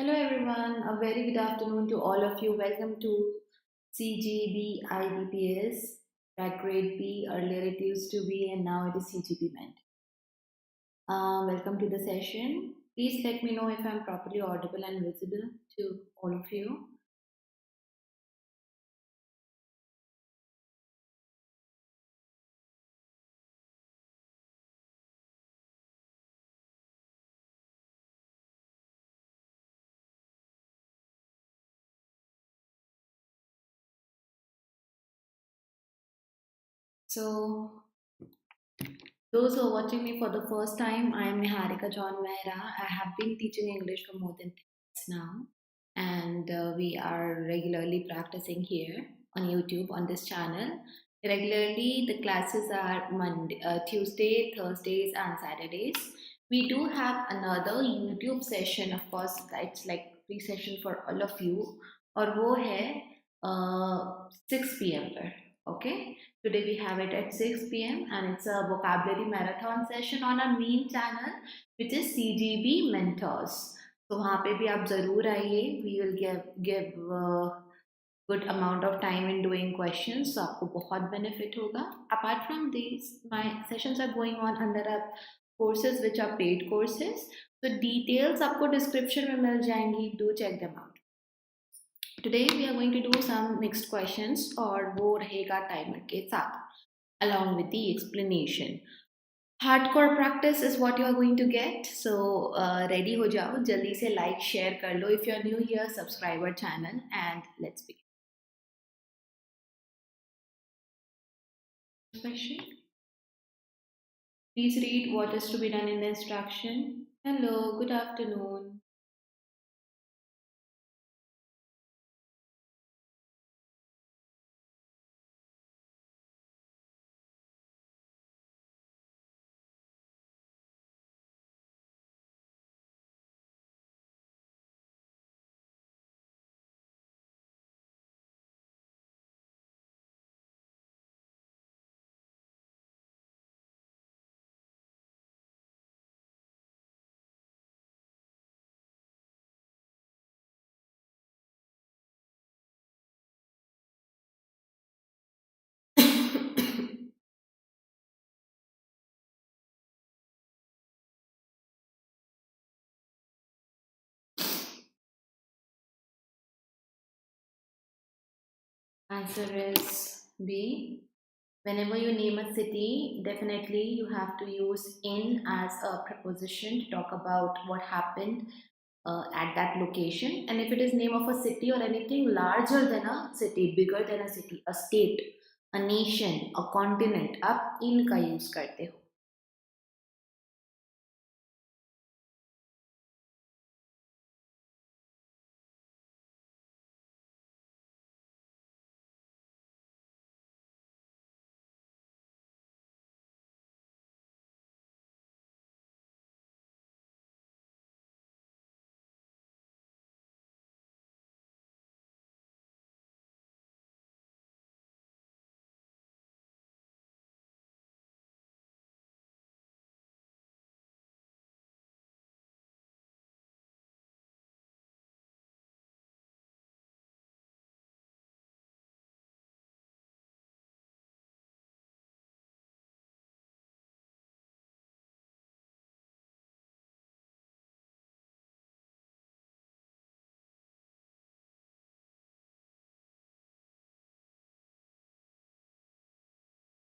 Hello everyone, a very good afternoon to all of you. Welcome to CGB IBPS, CrackGradeB. Earlier it used to be and now it is CGB Ment. Welcome to the session. Please let me know if I'm properly audible and visible to all of you. So, those who are watching me for the first time, I am Niharika John Mehra. I have been teaching English for more than 10 years now, and we are regularly practicing here on YouTube on this channel. Regularly, the classes are Tuesday, Thursdays, and Saturdays. We do have another YouTube session, of course, it's like free session for all of you, और वो है 6 p.m. पर, okay? Today we have it at 6 p.m. and it's a vocabulary marathon session on our main channel, which is CGB Mentors. So वहाँ पे भी आप ज़रूर आइए. We will give good amount of time in doing questions, so आपको बहुत benefit होगा. Apart from these, my sessions are going on under our courses which are paid courses. So details आपको description में मिल जाएंगी. Do check them out. Today we are going to do some mixed questions और वो रहेगा timer के साथ along with the explanation. Hardcore practice is what you are going to get. So ready हो जाओ, जल्दी से like share कर लो. If you are new here, subscribe our channel and let's begin. Question. Please read what is to be done in the instruction. Hello, good afternoon. Answer is B. Whenever you name a city, definitely you have to use in as a preposition to talk about what happened at that location. And if it is name of a city or anything larger than a city, bigger than a city, a state, a nation, a continent, आप in का use करते हो.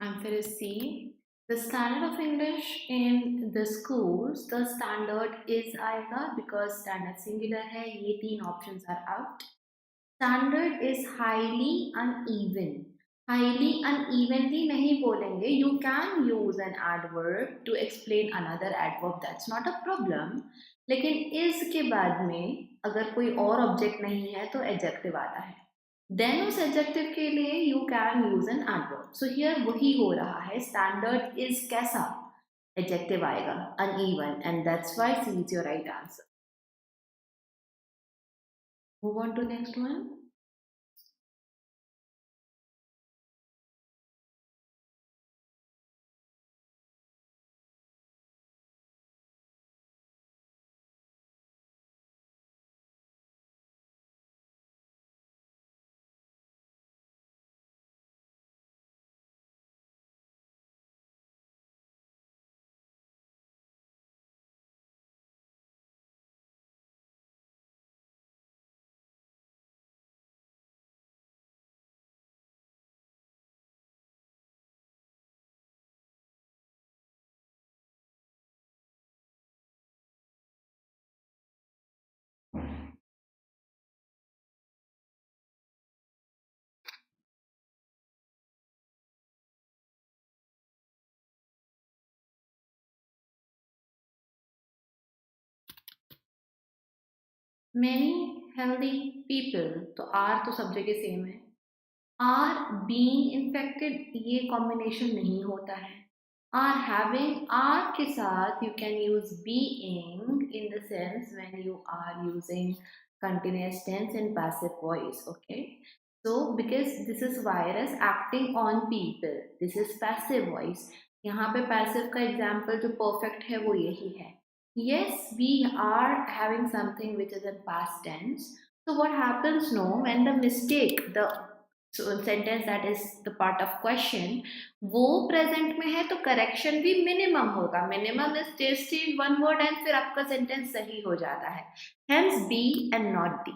Answer is C. The standard of English in the schools, the standard is आएगा because standard singular है. ये तीन options are out. Standard is highly uneven. Highly unevenly नहीं बोलेंगे. You can use an adverb to explain another adverb. That's not a problem. लेकिन is के बाद में अगर कोई और object नहीं है तो adjective आता है. Then उस adjective के लिए you can use an adverb. So here वही हो रहा है. Standard is कैसा? Adjective आएगा. Uneven, and that's why C is your right answer. Move on to next one. Many healthy people, तो आर तो सब जगह सेम है। आर बीइंग इन्फेक्टेड ये कॉम्बिनेशन नहीं होता है। आर हैविंग आर के साथ you can use being in the sense when you are using continuous tense and passive voice. Okay, so because this is virus acting on people, this is passive voice. यहाँ पे passive का example जो perfect है वो यही है। Yes, we are having something which is in past tense. So what happens now when the mistake, the sentence that is the part of question, वो present में है तो करेक्शन भी मिनिमम होगा। Minimum is just in one word and फिर आपका sentence सही हो जाता है। Hence B and not D.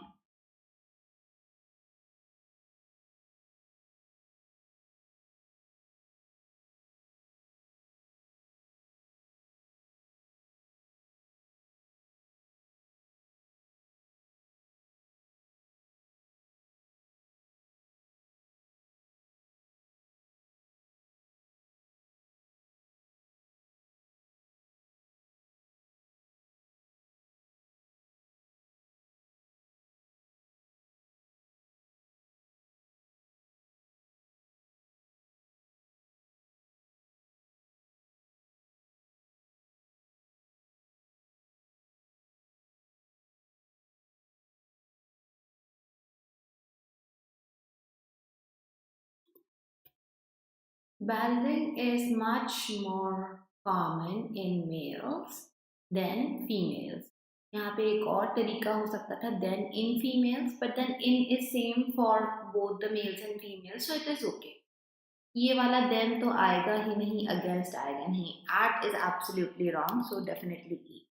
Balding is much more common in males than females. यहाँ पे एक और तरीका हो सकता था than in females, but then in is same for both the males and females, so it is okay. ये वाला then तो आएगा ही नहीं, against आएगा नहीं. At is absolutely wrong, so definitely E.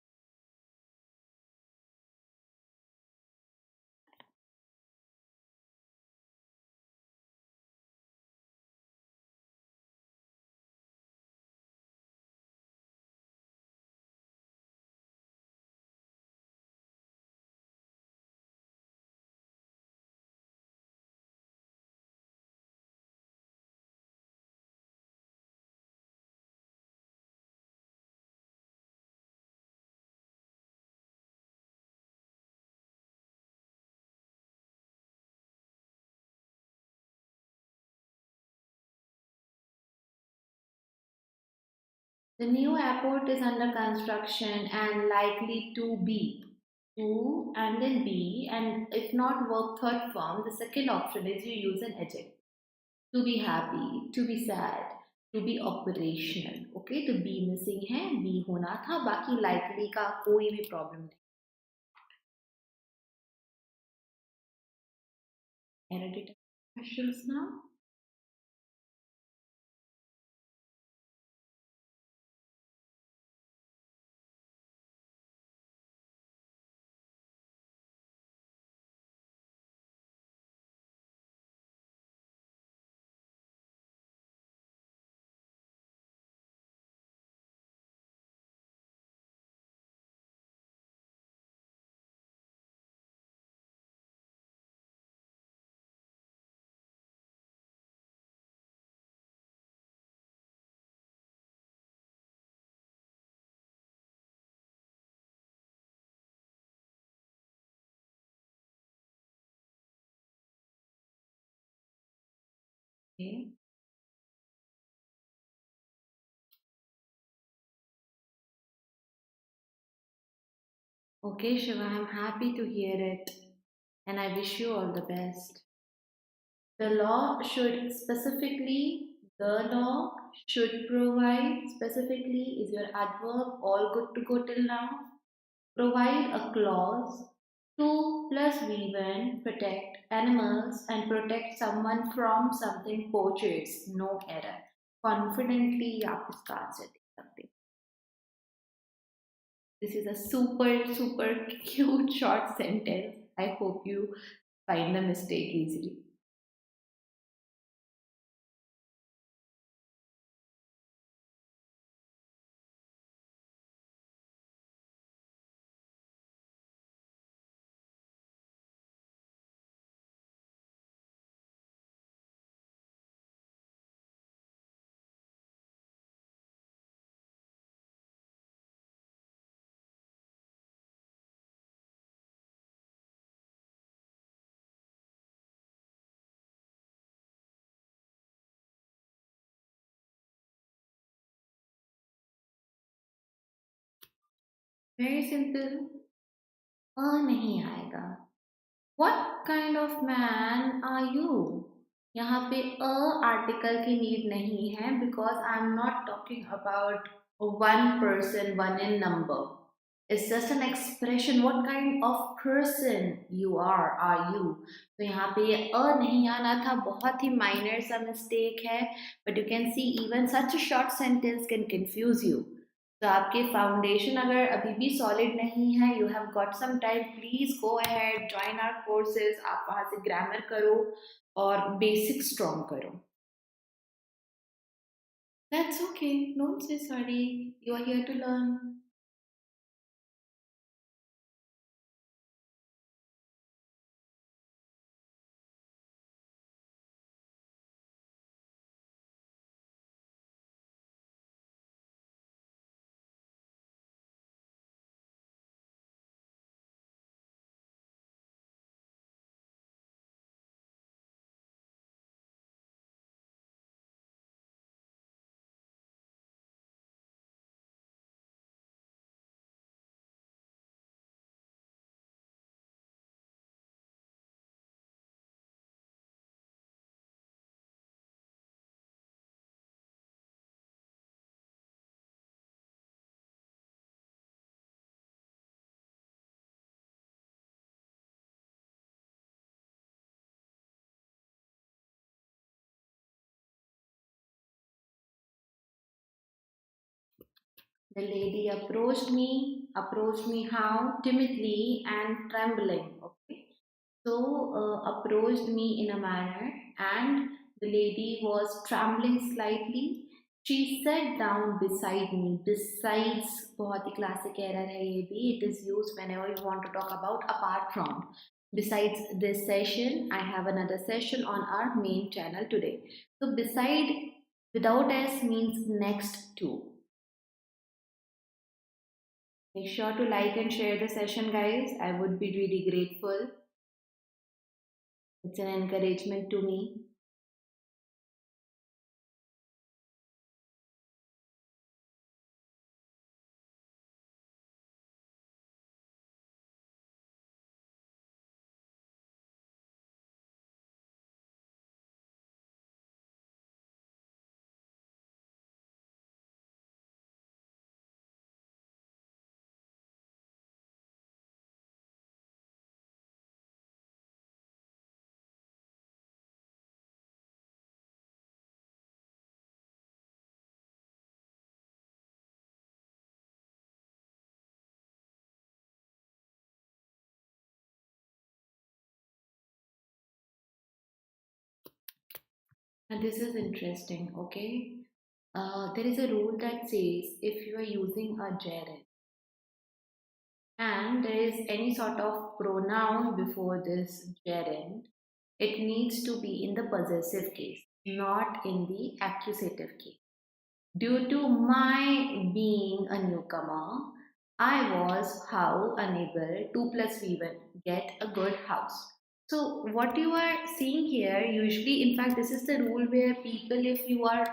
The new airport is under construction and likely to be. To and then be, and if not work third form, the second option is you use an adjective. To be happy, to be sad, to be operational. Okay, तो be missing है, be होना था, बाकी likely का कोई भी problem नहीं. Hereditary questions now. Okay. Okay, Shiva, I'm happy to hear it, and I wish you all the best. The law should specifically, the law should provide specifically is your adverb all good to go till now. Provide a clause to plus V1 protect animals and protect someone from something purchased. No error. Confidently आप इसका answer दे सकते हैं. This is a super cute short sentence. I hope you find the mistake easily. Very simple, अ नहीं आएगा। What kind of man are you? यहाँ पे a article की नीड नहीं है because I am not talking about one person one in number. It's just an expression what kind of person you are you. तो यहाँ पे ये a नहीं आना था, बहुत ही माइनर सा मिस्टेक है, but you can see even such a short sentence can confuse you. तो आपके फाउंडेशन अगर अभी भी सॉलिड नहीं है, you have got some time, please go ahead join our courses. आप वहां से ग्रामर करो और बेसिक स्ट्रॉन्ग करो. That's okay, don't say sorry, you are here to learn. The lady approached me how? Timidly and trembling. Okay. So, approached me in a manner, and the lady was trembling slightly. She sat down beside me. Besides, बहुत ही classic error है ये भी. It is used whenever you want to talk about apart from. Besides this session, I have another session on our main channel today. So, beside without s means next to. Make sure to like and share the session, guys. I would be really grateful. It's an encouragement to me. And this is interesting, okay? There is a rule that says if you are using a gerund and there is any sort of pronoun before this gerund, it needs to be in the possessive case, not in the accusative case. Due to my being a newcomer, I was how unable to plus V1 get a good house. So what you are seeing here, usually, in fact, this is the rule where people, if you are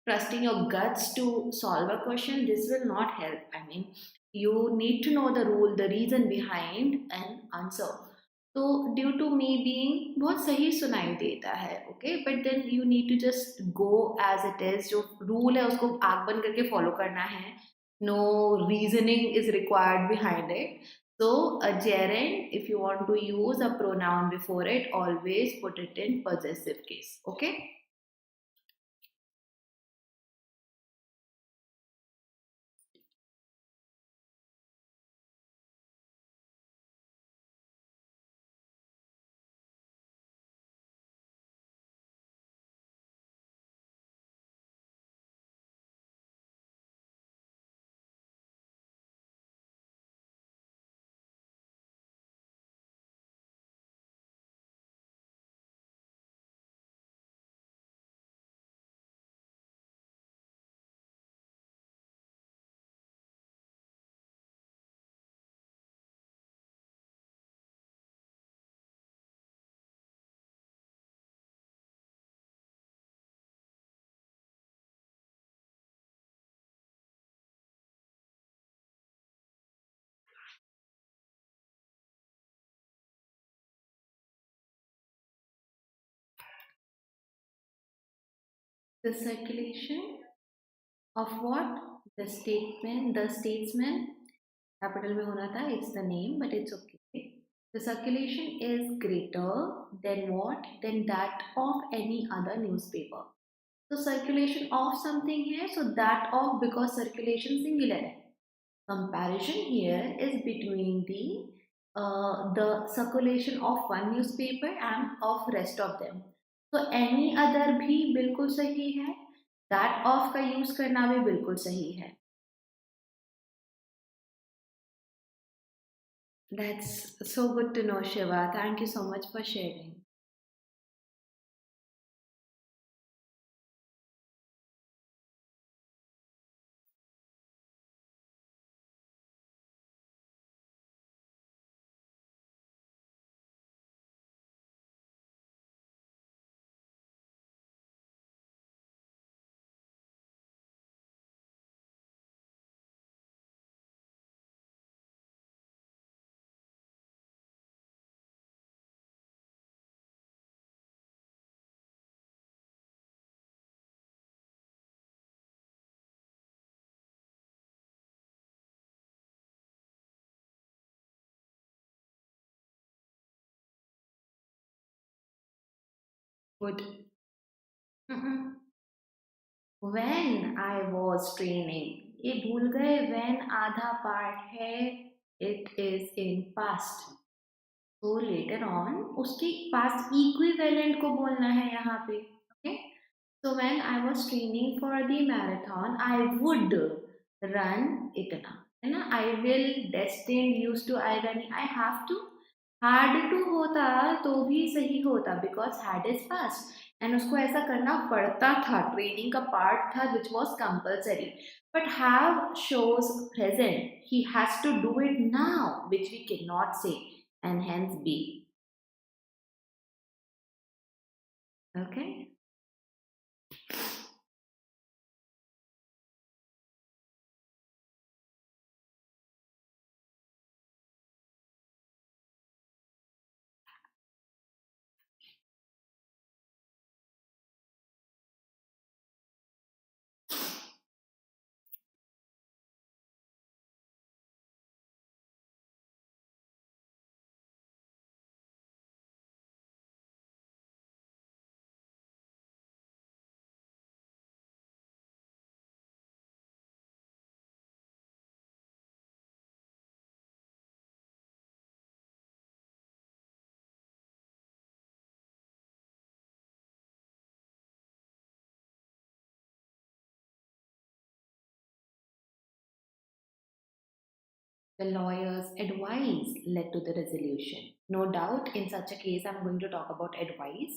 trusting your guts to solve a question, this will not help. I mean, you need to know the rule, the reason behind an answer. तो due to me being बहुत सही सुनाई देता है, okay, but then you need to just go as it is. जो rule है उसको आग बंद करके फॉलो करना है. No reasoning is required behind it. So a gerund, if you want to use a pronoun before it, always put it in possessive case. Okay. The circulation of what? The statesman, capital में होना था, it's the name, but it's okay. The circulation is greater than what? Than that of any other newspaper. So circulation of something है, so that of because circulation singular है. Comparison here is between the circulation of one newspaper and of rest of them. So any other भी बिल्कुल सही है, that of का use करना भी बिल्कुल सही है. That's so good to know, Shiva. Thank you so much for sharing. Good. Mm-mm. When I was training, ये भूल गए when आधा पार्ट है, it is in past. So later on उसके past equivalent को बोलना है यहाँ पे. Okay. So when I was training for the marathon, I would run इतना है ना. I will, destined, used to, I running, I have to. had to होता तो भी सही होता because had is past and उसको ऐसा करना पड़ता था, ट्रेनिंग का पार्ट था which was compulsory. But have shows present, he has to do it now, which we cannot say, and hence be. Okay. The lawyer's advice led to the resolution. No doubt, in such a case, I'm going to talk about advice.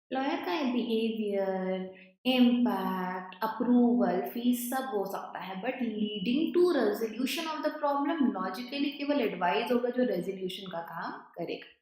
Lawyer का behavior, impact, approval, fees सब हो सकता है, but leading to resolution of the problem logically केवल advice होगा जो resolution का काम करेगा.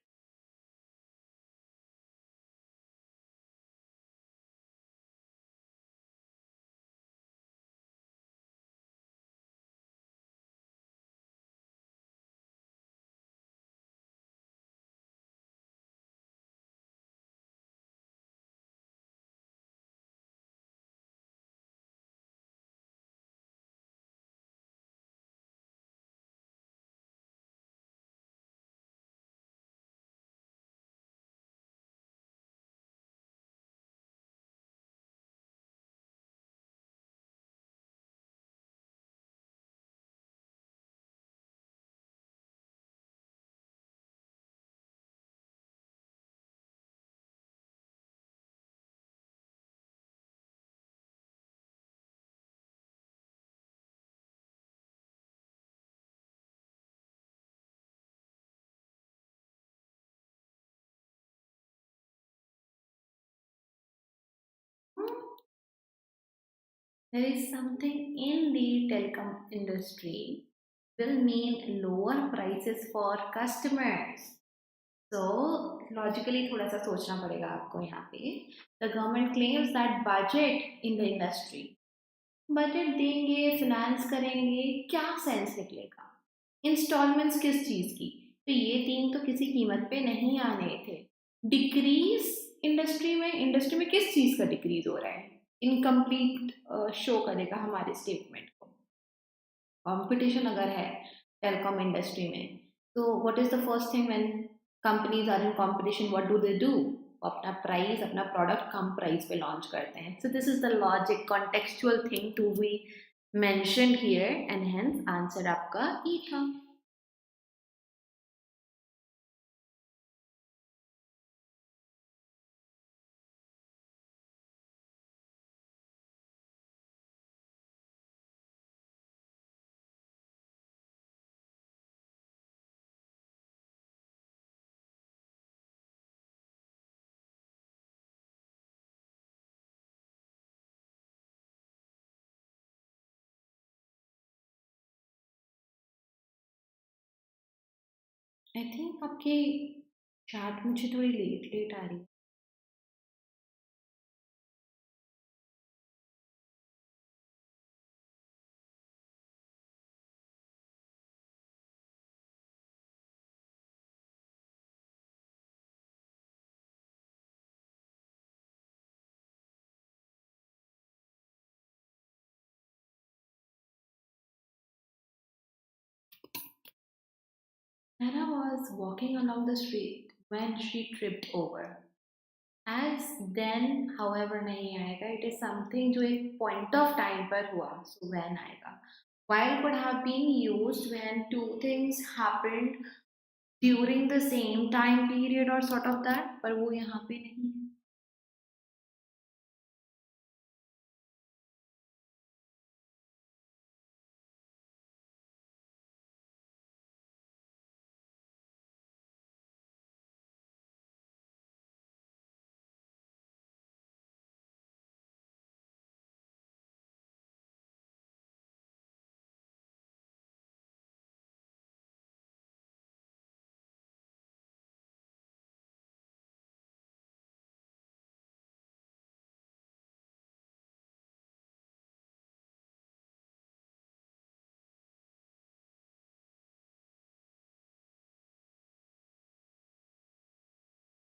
There is something in the telecom industry will mean lower prices for customers. So logically थोड़ा सा सोचना पड़ेगा आपको यहाँ पे. The government claims that budget in the industry. Budget देंगे, फिनेंस करेंगे, क्या सेंस निकलेगा? इंस्टॉलमेंट्स किस चीज की? तो ये तीन तो किसी कीमत पे नहीं आने थे. डिक्रीज इंडस्ट्री में किस चीज का डिक्रीज हो रहा है? इनकम्प्लीट शो करेगा हमारे स्टेटमेंट को। कंपटीशन अगर है टेलीकॉम इंडस्ट्री में, तो what is the first thing when companies are in competition, what do they do? अपना प्राइस, अपना प्रोडक्ट कम प्राइस पे लॉन्च करते हैं। So this is the logic, contextual thing to be mentioned here, and hence answer आपका E था। I think आपकी chat मुझे थोड़ी लेट लेट आ रही है। Anna was walking along the street when she tripped over. As then, however, नहीं आएगा. It is something जो एक point of time पर हुआ. So when आएगा. While could have been used when two things happened during the same time period or sort of that. पर वो यहाँ पे नहीं है.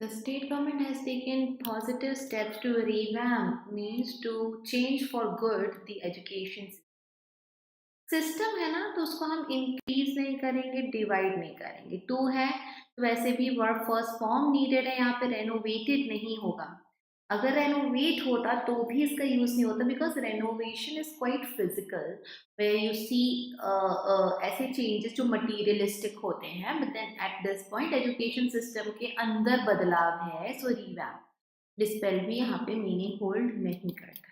The state government has taken positive steps to revamp, means to change for good the education system है ना, तो उसको हम इंक्रीज नहीं करेंगे, डिवाइड नहीं करेंगे। टू है तो वैसे भी वर्ब फर्स्ट फॉर्म नीडेड है, यहाँ पे रेनोवेटेड नहीं होगा। अगर रेनोवेट होता तो भी इसका यूज नहीं होता, because renovation is quite physical, where you see ऐसे चेंजेस जो मटीरियलिस्टिक होते हैं, but then at this point education system के अंदर बदलाव है, सो रिवैम्प, डिस्पेल भी यहाँ पे मीनिंग होल्ड नहीं करता।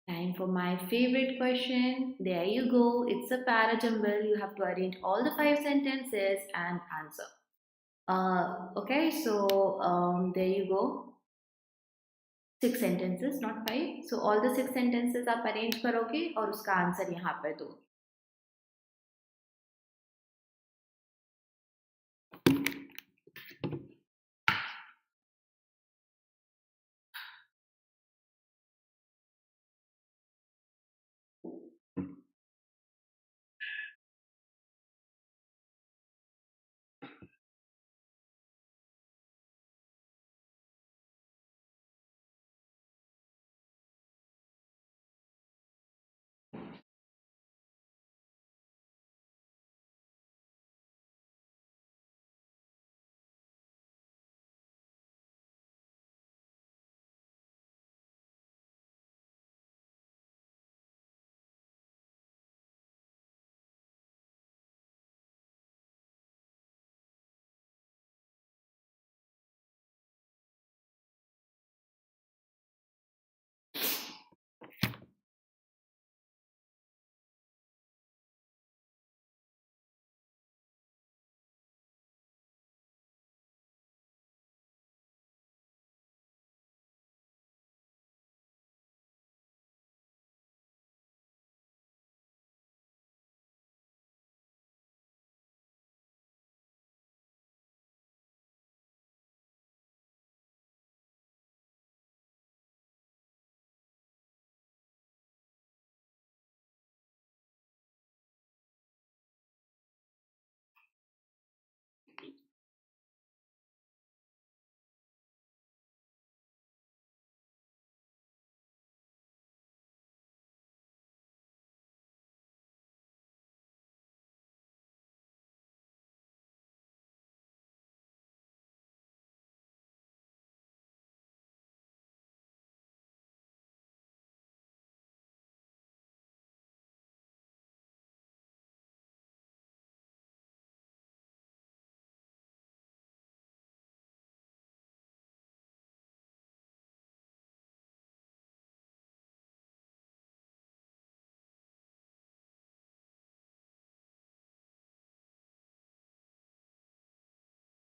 Time for my favorite question. There you go. It's a parajumble. You have to arrange all the 5 sentences and answer. Okay, so there you go. 6 sentences, not 5. So all the 6 sentences आप arrange करोगे और उसका answer यहाँ पर दो।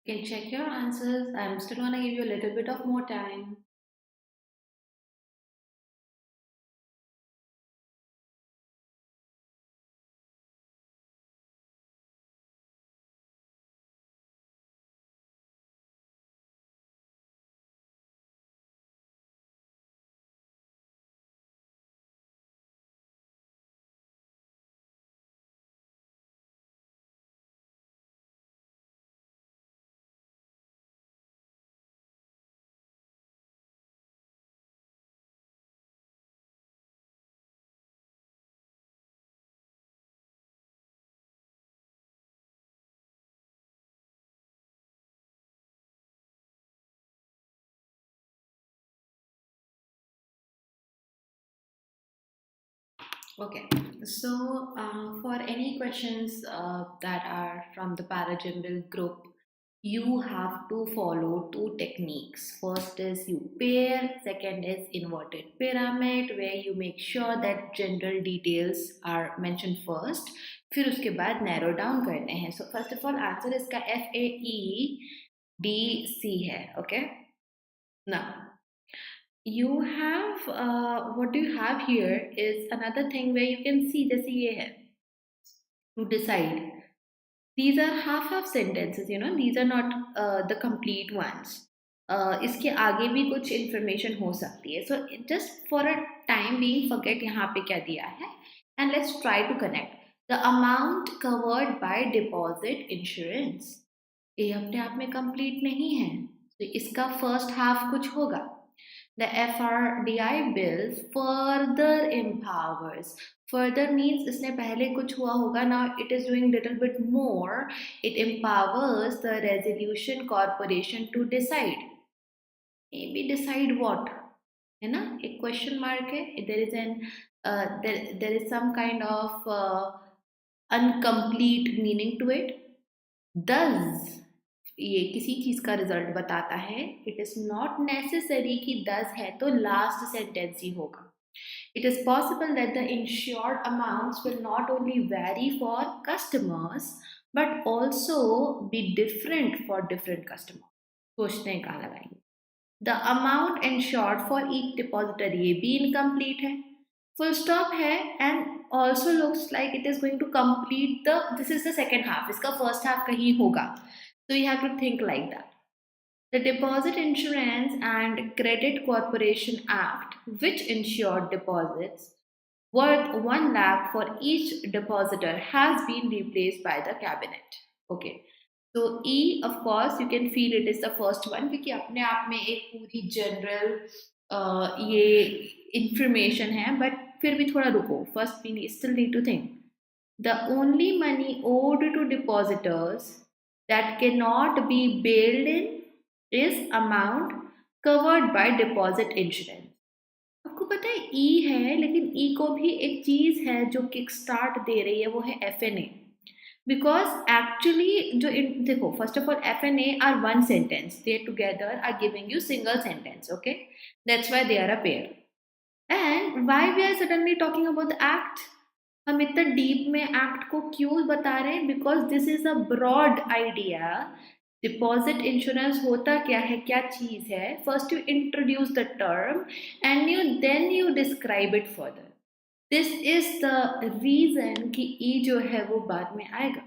You can check your answers. I'm still gonna give you a little bit of more time. Okay, so for any questions that are from the Parajumble group, you have to follow two techniques. First is you pair, second is inverted pyramid, where you make sure that general details are mentioned first. फिर उसके बाद narrow down करते हैं. So first of all, answer इसका FAEDC है. Okay. Now you have what you have here is another thing where you can see जैसे ये है to decide. These are half sentences, you know, these are not the complete ones. इसके आगे भी कुछ information हो सकती है. So just for a time being forget यहाँ पे क्या दिया है and let's try to connect. The amount covered by deposit insurance. ये अपने आप में complete नहीं है. तो इसका first half कुछ होगा. The FRDI bill further empowers. Further means इसने पहले कुछ हुआ होगा. Now it is doing little bit more. It empowers the resolution corporation to decide. Maybe decide what? है ना? एक question mark है. There is there is some kind of incomplete meaning to it. Thus ये किसी चीज का result बताता है. इट इज नॉट नेसेसरी कि 10 है तो लास्ट सेंटेंस ही होगा. It is possible that the insured amounts will not only vary for customers but also be different for different customers. सोचते हैं कहाँ लगाएंगे. The amount insured for each depositor ये भी incomplete है. Full stop है and also looks like it is going to complete the. This is the second half. इसका first half कहीं होगा. So you have to think like that. The Deposit Insurance and Credit Corporation Act, which insured deposits worth 1 lakh for each depositor, has been replaced by the cabinet. Okay. So E, of course, you can feel it is the first one क्योंकि अपने आप में एक पूरी general ये information है, but फिर भी थोड़ा रुको. First we still need to think. The only money owed to depositors that cannot be bailed in is amount covered by deposit insurance. आपको पता है E है, लेकिन E को भी एक चीज है जो किक स्टार्ट दे रही है, वो है FNA. Because actually जो देखो, first of all FNA are one sentence, they together are giving you single sentence. Okay, that's why they are a pair. And why we are suddenly talking about the act? हम इतना deep में act को क्यों बता रहे हैं? Because this is a broad idea. Deposit insurance होता क्या है, क्या चीज है? First you introduce the term and you describe it further. This is the reason कि ई जो है वो बाद में आएगा.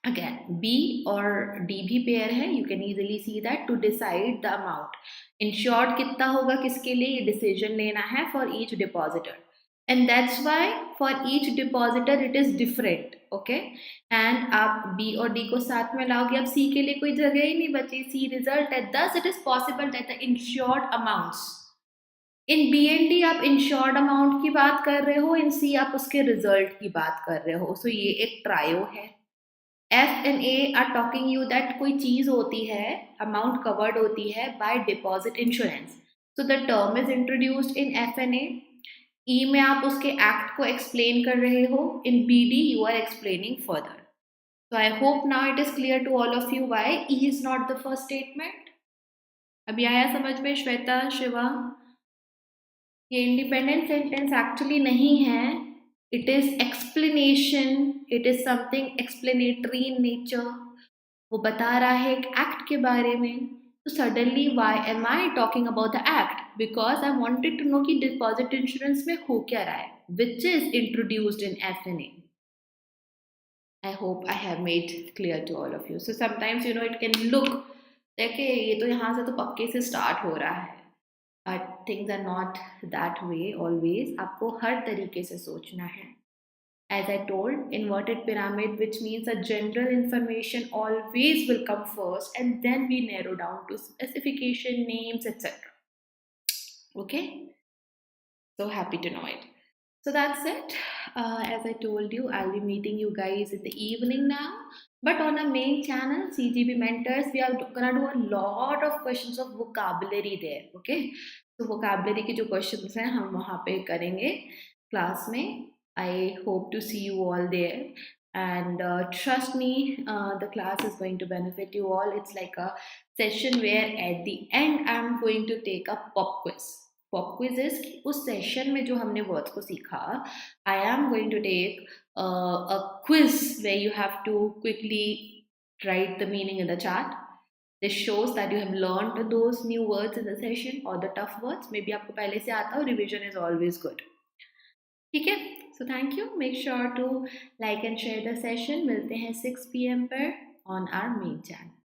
अगेन बी और डी भी पेयर है. You can easily see that to decide the amount. Insured कितना होगा किसके लिए, ये डिसीजन लेना है for each depositor. And that's why for each depositor it is different. Okay, and आप B और D को साथ में लाओगे, अब C के लिए कोई जगह ही नहीं बची. C result है. Thus it is possible that the insured amounts in B and D आप insured amount की बात कर रहे हो, in C आप उसके result की बात कर रहे हो. So ये एक trio है. F and A are talking you that कोई चीज होती है, amount covered होती है by deposit insurance. So the term is introduced in F and A. ई में आप उसके एक्ट को एक्सप्लेन कर रहे हो. Indeed you are explaining further. So I hope now it is clear to all of you why E is not the first statement. अभी आया समझ में श्वेता, शिवा? ये इंडिपेंडेंट सेंटेंस एक्चुअली नहीं है. It is explanation. It is something explanatory in nature. वो बता रहा है एक एक्ट के बारे में। तो suddenly why am I talking about the act, because I wanted to know कि डिपॉजिट इंश्योरेंस में हो क्या रहा है, which is introduced in FNA. I hope I have made clear to all of you. So sometimes it can look देखिए ये तो यहाँ से तो पक्के से स्टार्ट हो रहा है, but things are not that way always. आपको हर तरीके से सोचना है. As I told, inverted pyramid, which means a general information always will come first, and then we narrow down to specification, names, etc. Okay? So happy to know it. So that's it. As I told you, I'll be meeting you guys in the evening now. But on our main channel, CGB Mentors, we are gonna do a lot of questions of vocabulary there. Okay? So vocabulary के जो questions हैं हम वहाँ पे करेंगे class में. I hope to see you all there. And trust me, the class is going to benefit you all. It's like a session where at the end I'm going to take a pop quiz. Pop quiz is कि उस session में जो हमने words को सीखा, I am going to take a quiz where you have to quickly write the meaning in the chat. This shows that you have learned those new words in the session or the tough words. Maybe आपको पहले से आता हो, revision is always good. ठीक है, so thank you. Make sure to like and share the session. मिलते हैं 6 PM पर on our main channel.